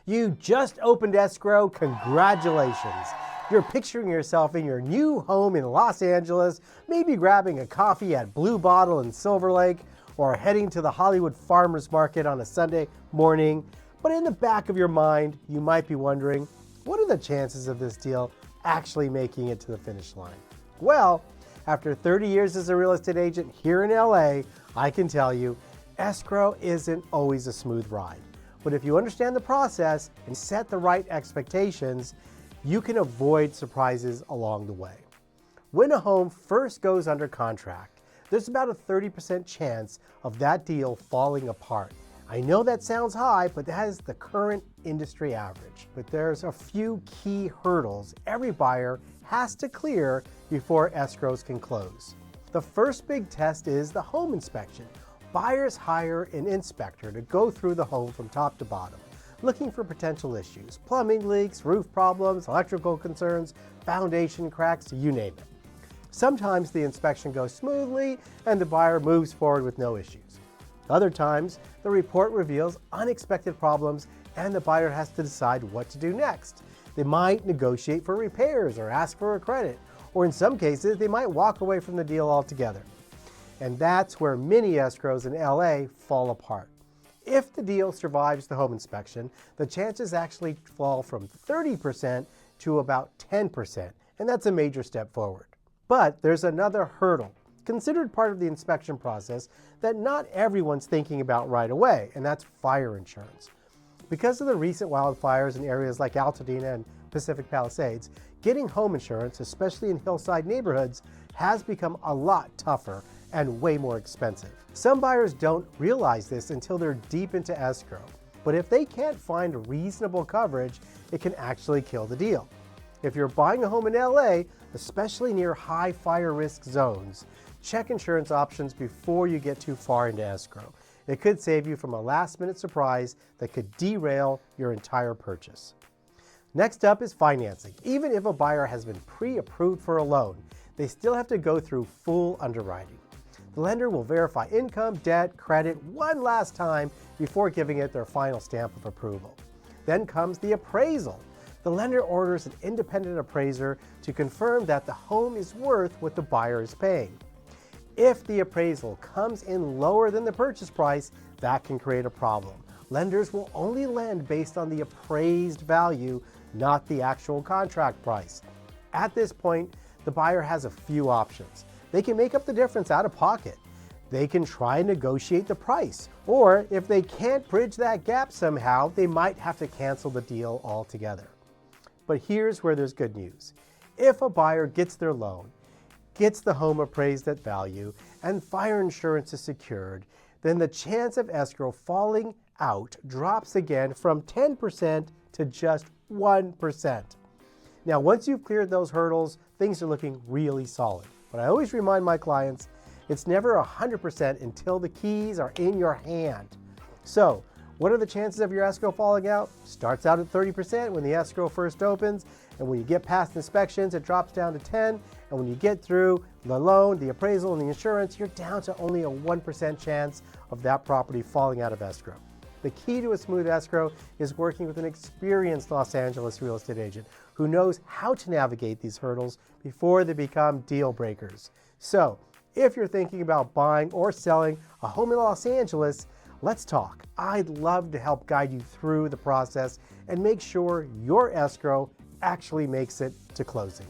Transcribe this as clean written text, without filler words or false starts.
You just opened escrow. Congratulations. You're picturing yourself in your new home in Los Angeles, maybe grabbing a coffee at Blue Bottle in Silver Lake, or heading to the Hollywood Farmers Market on a Sunday morning. But in the back of your mind, you might be wondering, what are the chances of this deal actually making it to the finish line? Well, after 30 years as a real estate agent here in LA, I can tell you, escrow isn't always a smooth ride. But if you understand the process and set the right expectations, you can avoid surprises along the way. When a home first goes under contract, there's about a 30% chance of that deal falling apart. I know that sounds high, but that is the current industry average. But there's a few key hurdles every buyer has to clear before escrows can close. The first big test is the home inspection. Buyers hire an inspector to go through the home from top to bottom, looking for potential issues, plumbing leaks, roof problems, electrical concerns, foundation cracks, you name it. Sometimes the inspection goes smoothly and the buyer moves forward with no issues. Other times, the report reveals unexpected problems and the buyer has to decide what to do next. They might negotiate for repairs or ask for a credit, or in some cases, they might walk away from the deal altogether. And that's where many escrows in LA fall apart. If the deal survives the home inspection, the chances actually fall from 30% to about 10%, and that's a major step forward. But there's another hurdle, considered part of the inspection process, that not everyone's thinking about right away, and that's fire insurance. Because of the recent wildfires in areas like Altadena and Pacific Palisades, getting home insurance, especially in hillside neighborhoods, has become a lot tougher and way more expensive. Some buyers don't realize this until they're deep into escrow, but if they can't find reasonable coverage, it can actually kill the deal. If you're buying a home in LA, especially near high fire risk zones, check insurance options before you get too far into escrow. It could save you from a last-minute surprise that could derail your entire purchase. Next up is financing. Even if a buyer has been pre-approved for a loan, they still have to go through full underwriting. The lender will verify income, debt, credit one last time before giving it their final stamp of approval. Then comes the appraisal. The lender orders an independent appraiser to confirm that the home is worth what the buyer is paying. If the appraisal comes in lower than the purchase price, that can create a problem. Lenders will only lend based on the appraised value, not the actual contract price. At this point, the buyer has a few options. They can make up the difference out of pocket. They can try and negotiate the price. Or if they can't bridge that gap somehow, they might have to cancel the deal altogether. But here's where there's good news. If a buyer gets their loan, gets the home appraised at value, and fire insurance is secured, then the chance of escrow falling out drops again from 10% to just 1%. Now, once you've cleared those hurdles, things are looking really solid. But I always remind my clients, it's never 100% until the keys are in your hand. So, what are the chances of your escrow falling out? Starts out at 30% when the escrow first opens, and when you get past inspections, it drops down to 10, and when you get through the loan, the appraisal, and the insurance, you're down to only a 1% chance of that property falling out of escrow. The key to a smooth escrow is working with an experienced Los Angeles real estate agent who knows how to navigate these hurdles before they become deal breakers. So, if you're thinking about buying or selling a home in Los Angeles, let's talk. I'd love to help guide you through the process and make sure your escrow actually makes it to closing.